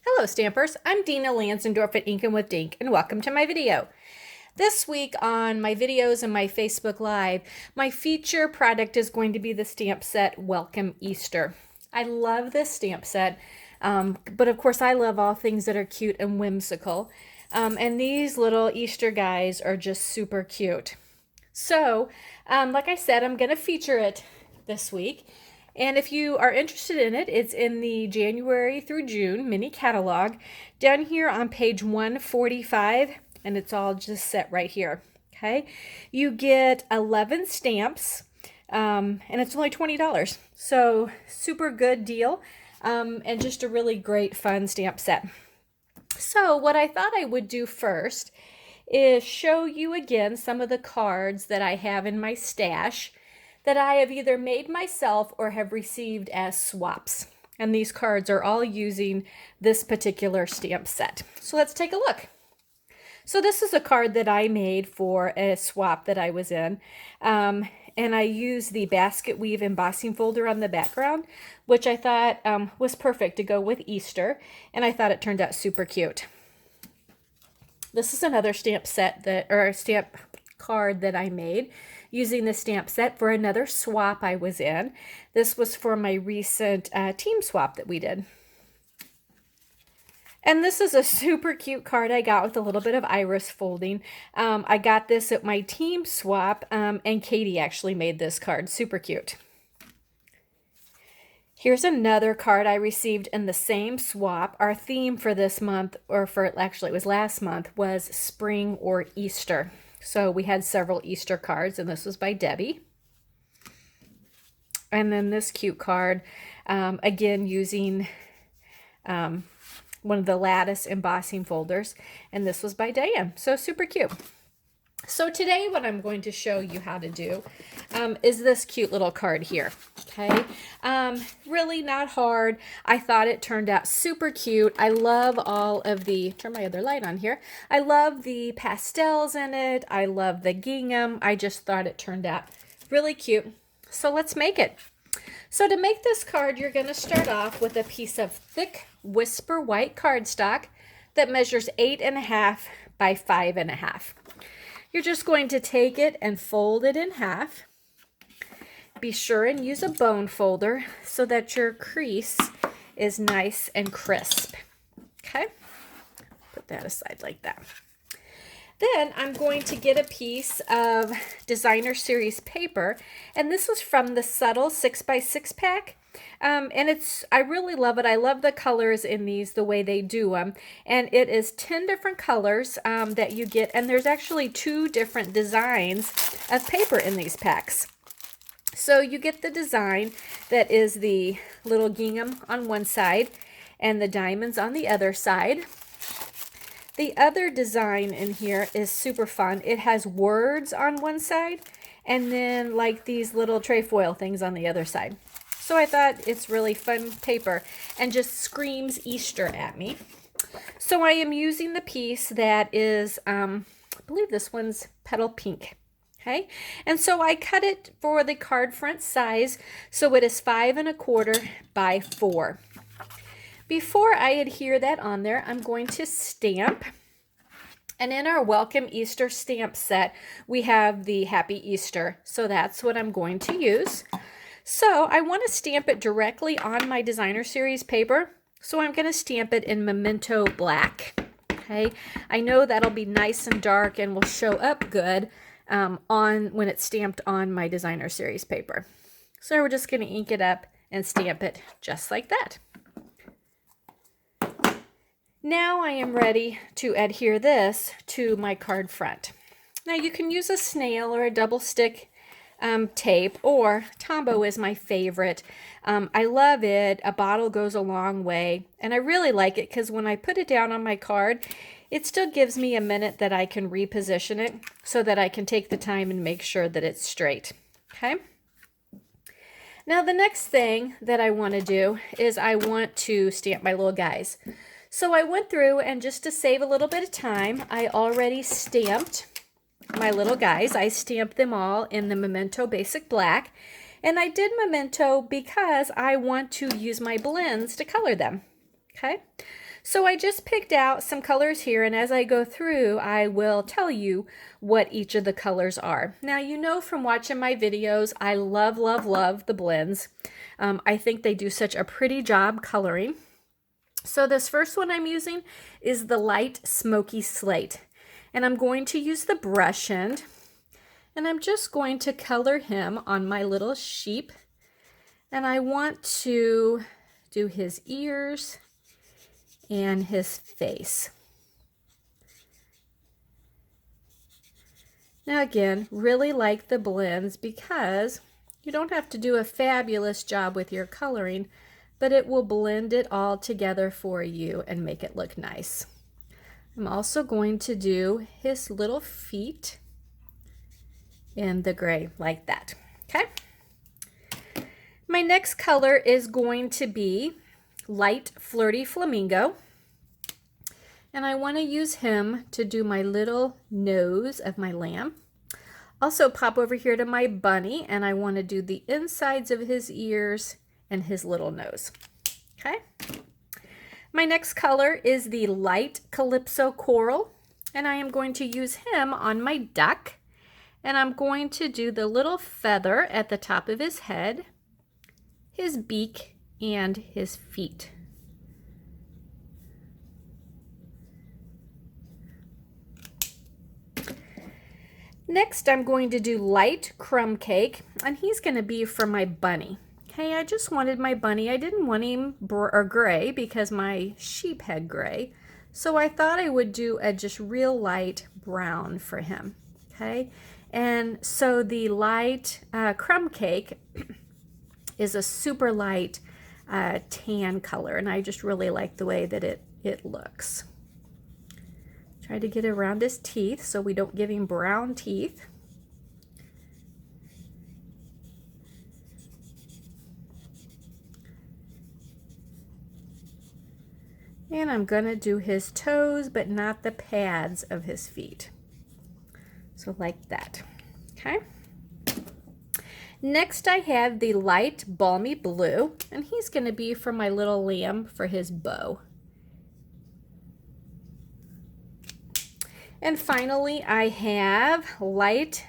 Hello Stampers, I'm Dina Lanzendorf at Inkin' with Dink and welcome to my video. This week on my videos and my Facebook Live, my feature product is going to be the stamp set Welcome Easter. I love this stamp set, but of course I love all things that are cute and whimsical. And these little Easter guys are just super cute. So, like I said, I'm going to feature it this week. And if you are interested in it, it's in the January through June mini catalog down here on page 145, and it's all just set right here. Okay, you get 11 stamps, and it's only $20. So super good deal, and just a really great fun stamp set. So what I thought I would do first is show you again some of the cards that I have in my stash that I have either made myself or have received as swaps. And these cards are all using this particular stamp set. So let's take a look. So this is a card that I made for a swap that I was in. And I used the basket weave embossing folder on the background, which I thought was perfect to go with Easter. And I thought it turned out super cute. This is another stamp set or stamp card that I made using the stamp set for another swap I was in. This was for my recent team swap that we did. And this is a super cute card I got with a little bit of iris folding. I got this at my team swap, and Katie actually made this card. Super cute. Here's another card I received in the same swap. Our theme for this month, or for actually it was last month, was spring or Easter. So we had several Easter cards, and this was by Debbie. And then this cute card, again using one of the lattice embossing folders, and this was by Diane. So super cute. So today what I'm going to show you how to do is this cute little card here. Okay, really not hard. I thought it turned out super cute. I love all of the, turn my other light on here. I love the pastels in it. I love the gingham. I just thought it turned out really cute. So let's make it. So to make this card, you're going to start off with a piece of thick Whisper white cardstock that measures 8.5 by 5.5. You're just going to take it and fold it in half. Be sure and use a bone folder so that your crease is nice and crisp. Okay, put that aside like that. Then I'm going to get a piece of designer series paper, and this is from the Subtle 6x6 pack. And I really love it. I love the colors in these, the way they do them. And it is 10 different colors that you get. And there's actually 2 different designs of paper in these packs. So you get the design that is the little gingham on one side and the diamonds on the other side. The other design in here is super fun. It has words on one side and then like these little trefoil things on the other side. So I thought it's really fun paper and just screams Easter at me. So I am using the piece that is, I believe this one's petal pink. Okay, and so I cut it for the card front size, so it is 5.25 by 4. Before I adhere that on there, I'm going to stamp. And in our Welcome Easter stamp set, we have the Happy Easter. So that's what I'm going to use. So I want to stamp it directly on my designer series paper. So I'm going to stamp it in Memento Black. Okay, I know that'll be nice and dark and will show up good when it's stamped on my designer series paper. So we're just going to ink it up and stamp it just like that. Now I am ready to adhere this to my card front. Now you can use a snail or a double stick tape, or Tombow is my favorite. I love it. A bottle goes a long way, and I really like it because when I put it down on my card, it still gives me a minute that I can reposition it so that I can take the time and make sure that it's straight. Okay. Now the next thing that I want to do is I want to stamp my little guys. So I went through, and just to save a little bit of time, I already stamped my little guys. I stamped them all in the Memento Basic Black, and I did Memento because I want to use my blends to color them. Okay, So I just picked out some colors here, and as I go through, I will tell you what each of the colors are. Now, you know from watching my videos, I love, love, love the blends. I think they do such a pretty job coloring. So this first one I'm using is the light Smoky Slate. And I'm going to use the brush end, and I'm just going to color him on my little sheep. And I want to do his ears and his face. Now again, really like the blends because you don't have to do a fabulous job with your coloring, but it will blend it all together for you and make it look nice. I'm also going to do his little feet in the gray like that. Okay. My next color is going to be light Flirty Flamingo. And I want to use him to do my little nose of my lamb. Also pop over here to my bunny, and I want to do the insides of his ears and his little nose. Okay. My next color is the light Calypso Coral, and I am going to use him on my duck. And I'm going to do the little feather at the top of his head, his beak, and his feet. Next, I'm going to do light Crumb Cake, and he's going to be for my bunny. Okay, I just wanted my bunny. I didn't want him gray because my sheep had gray. So I thought I would do a just real light brown for him. Okay, and so the light Crumb Cake is a super light tan color, and I just really like the way that it looks. Try to get around his teeth so we don't give him brown teeth. And I'm going to do his toes, but not the pads of his feet. So like that. Okay. Next I have the light Balmy Blue, and he's going to be for my little lamb for his bow. And finally, I have light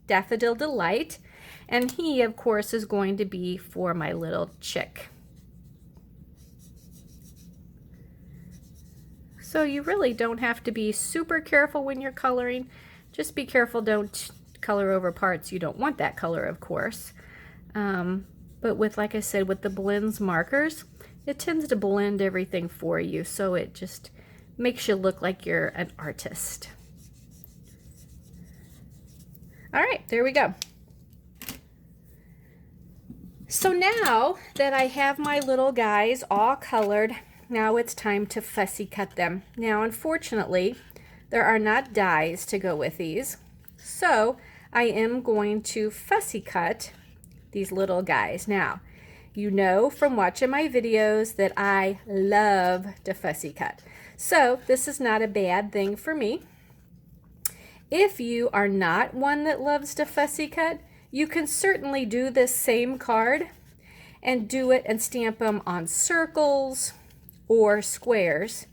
Daffodil Delight, and he, of course, is going to be for my little chick. So you really don't have to be super careful when you're coloring. Just be careful, don't color over parts you don't want that color, of course. But with, like I said, with the blends markers, it tends to blend everything for you, so it just makes you look like you're an artist. All right, there we go. So now that I have my little guys all colored, now it's time to fussy cut them. Now, unfortunately, there are not dies to go with these, so I am going to fussy cut these little guys. Now, you know from watching my videos that I love to fussy cut, so this is not a bad thing for me. If you are not one that loves to fussy cut, you can certainly do this same card and do it and stamp them on circles or squares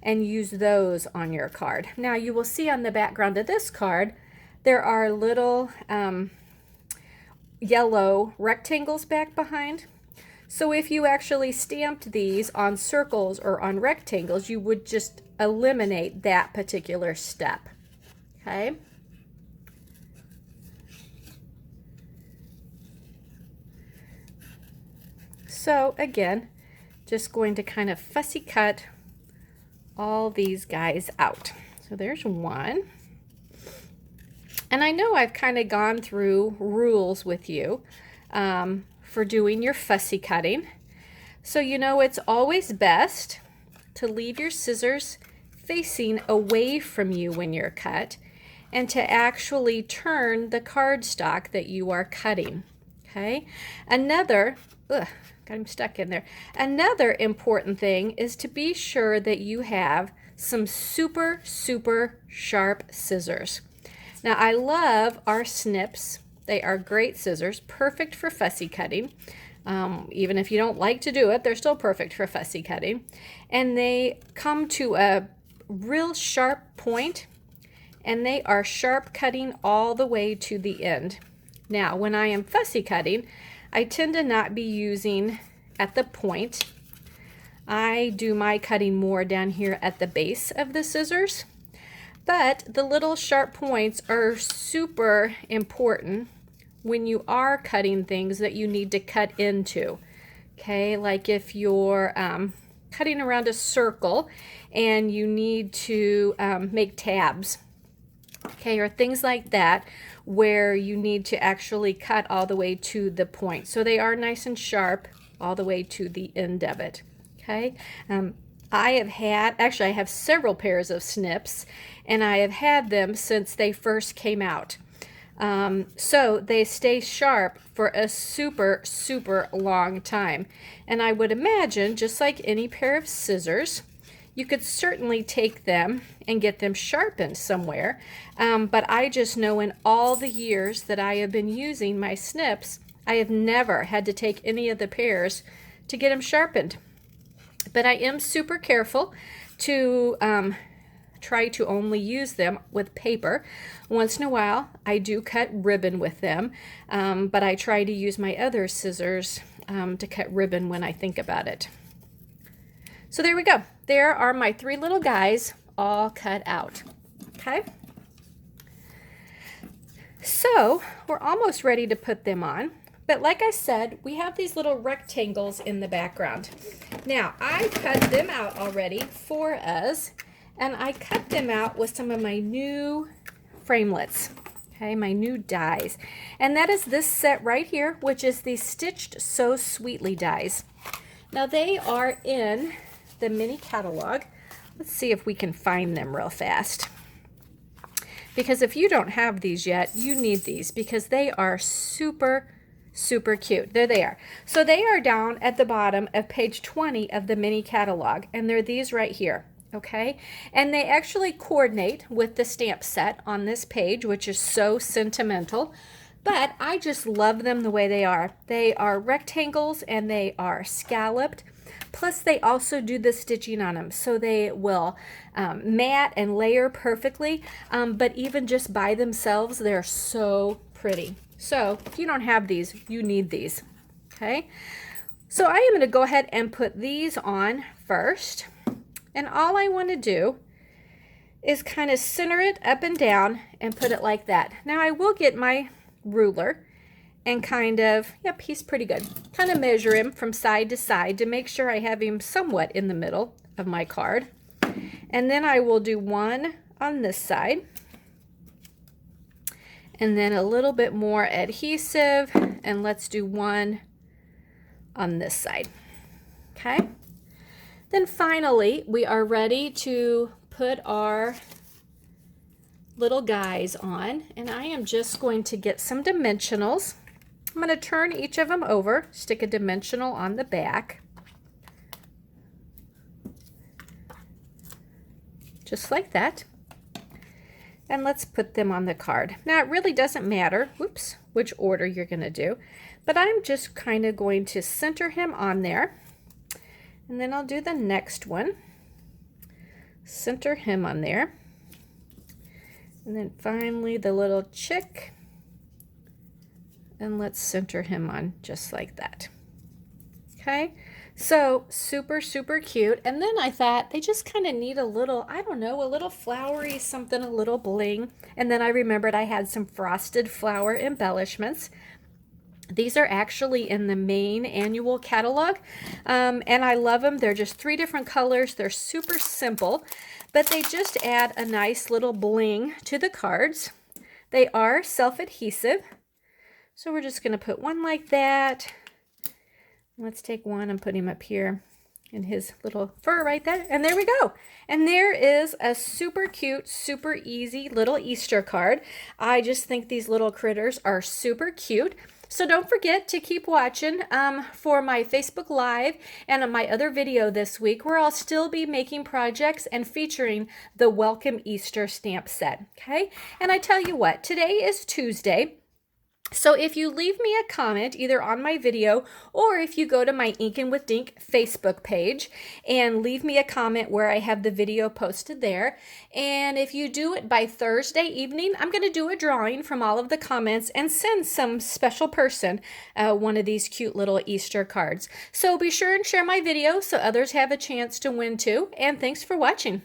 and use those on your card. Now you will see on the background of this card there are little yellow rectangles back behind. So if you actually stamped these on circles or on rectangles, you would just eliminate that particular step. Okay. So again, just going to kind of fussy cut all these guys out. So there's one. And I know I've kind of gone through rules with you for doing your fussy cutting. So you know it's always best to leave your scissors facing away from you when you're cut, and to actually turn the cardstock that you are cutting. Okay. Another, got him stuck in there. Another important thing is to be sure that you have some super, super sharp scissors. Now I love our snips. They are great scissors, perfect for fussy cutting. Even if you don't like to do it, they're still perfect for fussy cutting. And they come to a real sharp point, and they are sharp cutting all the way to the end. Now, when I am fussy cutting, I tend to not be using at the point. I do my cutting more down here at the base of the scissors, but the little sharp points are super important when you are cutting things that you need to cut into. Okay, like if you're cutting around a circle and you need to make tabs, okay, or things like that, where you need to actually cut all the way to the point. So they are nice and sharp all the way to the end of it. Okay, I have several pairs of snips, and I have had them since they first came out. So they stay sharp for a super, super long time. And I would imagine, just like any pair of scissors, you could certainly take them and get them sharpened somewhere. But I just know in all the years that I have been using my snips, I have never had to take any of the pairs to get them sharpened. But I am super careful to try to only use them with paper. Once in a while, I do cut ribbon with them, but I try to use my other scissors to cut ribbon when I think about it. So there we go. There are my three little guys all cut out. Okay. So we're almost ready to put them on. But like I said, we have these little rectangles in the background. Now, I cut them out already for us, and I cut them out with some of my new framelits, okay, my new dies. And that is this set right here, which is the Stitched So Sweetly dies. Now, they are in the mini catalog. Let's see if we can find them real fast. Because if you don't have these yet, you need these because they are super cute. There they are. So they are down at the bottom of page 20 of the mini catalog, and they're these right here, okay? And they actually coordinate with the stamp set on this page, which is so sentimental, but I just love them the way they are. They are rectangles and they are scalloped, plus they also do the stitching on them, so they will mat and layer perfectly, but even just by themselves, they're so pretty. So if you don't have these, you need these, okay? So I am going to go ahead and put these on first. And all I want to do is kind of center it up and down and put it like that. Now I will get my ruler and kind of, yep, he's pretty good. Kind of measure him from side to side to make sure I have him somewhat in the middle of my card. And then I will do one on this side. And then a little bit more adhesive, and let's do one on this side. Okay. Then finally, we are ready to put our little guys on, and I am just going to get some dimensionals. I'm going to turn each of them over, stick a dimensional on the back, just like that. And let's put them on the card. Now, it really doesn't matter, whoops, which order you're going to do, but I'm just kind of going to center him on there. And then I'll do the next one. Center him on there. And then finally the little chick. And let's center him on just like that. Okay. So super cute. And then I thought they just kind of need a little, I don't know, a little flowery something, a little bling. And then I remembered I had some frosted flower embellishments. These are actually in the main annual catalog, and I love them. They're just 3 different colors. They're super simple, but they just add a nice little bling to the cards. They are self-adhesive, so we're just going to put one like that. Let's take one and put him up here in his little fur right there, and there we go. And there is a super cute, super easy little Easter card. I just think these little critters are super cute. So don't forget to keep watching for my Facebook Live and on my other video this week, where I'll still be making projects and featuring the Welcome Easter stamp set, okay? And I tell you what, today is Tuesday, So if you leave me a comment either on my video or if you go to my Inkin' with Dink Facebook page and leave me a comment where I have the video posted there, and if you do it by Thursday evening, I'm going to do a drawing from all of the comments and send some special person one of these cute little Easter cards. So be sure and share my video so others have a chance to win too, and thanks for watching.